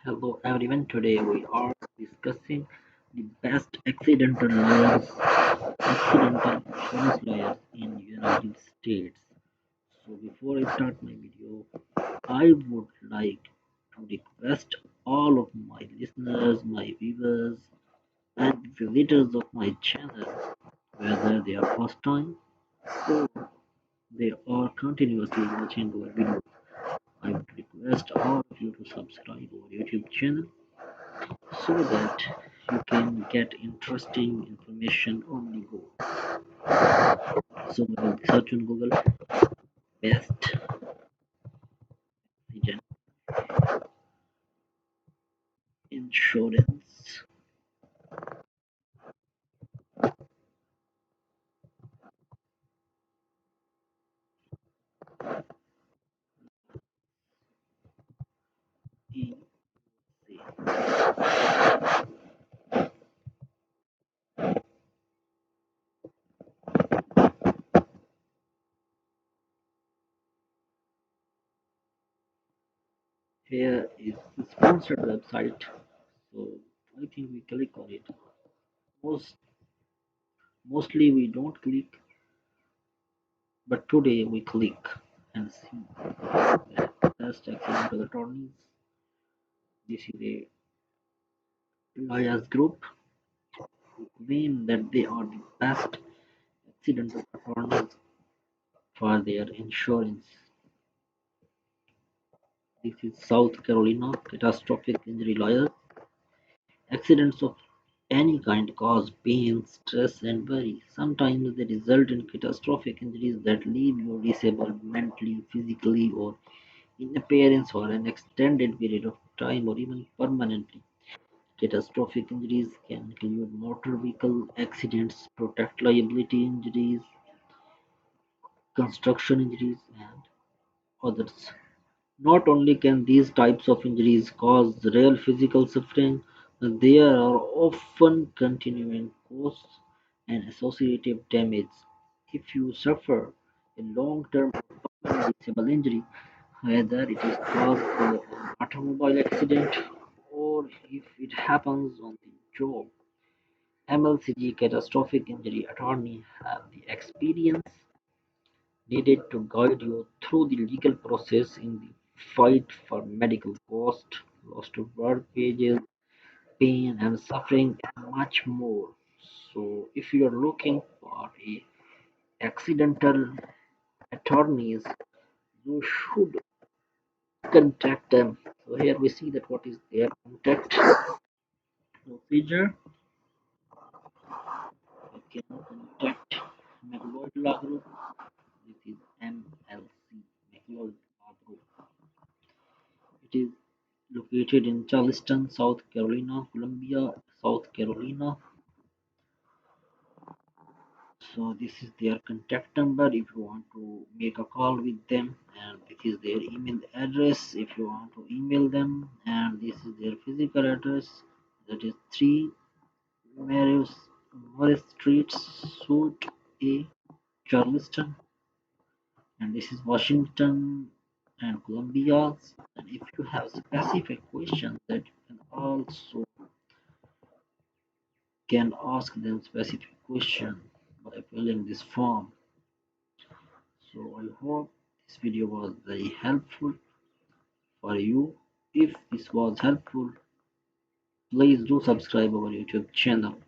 Hello everyone, today we are discussing the best accidental insurance lawyers in United States. So before I start my video, I would like to request all of my listeners, my viewers and visitors of my channel, whether they are first time or they are continuously watching our videos. I would request all of you to subscribe our YouTube channel so that you can get interesting information on the go. So we will search on Google best agent insurance in here is the sponsored website. So I think we click on it. Most mostly we don't click, but today we click and see that best accidental attorneys. This is a lawyers group who claim that they are the best accidental attorneys for their insurance. This is South Carolina catastrophic injury lawyers. Accidents of any kind cause pain, stress, and worry. Sometimes they result in catastrophic injuries that leave you disabled mentally, physically, or in appearance for an extended period of time or even permanently. Catastrophic injuries can include motor vehicle accidents, product liability injuries, construction injuries, and others. Not only can these types of injuries cause real physical suffering, but there are often continuing costs and associated damage. If you suffer a long-term permanent disable injury, whether it is caused by an automobile accident or if it happens on the job, MLCG catastrophic injury attorney have the experience needed to guide you through the legal process in the fight for medical cost, loss of work wages, pain and suffering, and much more. So, if you are looking for a accidental attorneys, you should contact them. So here we see that what is their contact procedure. You can contact McLeod Law Group. This is MLC McLeod Law Group. It is located in Charleston, South Carolina, Columbia, South Carolina. So this is their contact number if you want to make a call with them, and this is their email address if you want to email them, and this is their physical address, that is 3 Morris, Morris Street, Suite A, Charleston, and this is Washington and Columbia. And if you have specific questions, that you can ask them specific question by filling this form. So I hope this video was very helpful for you. If this was helpful, please do subscribe our YouTube channel.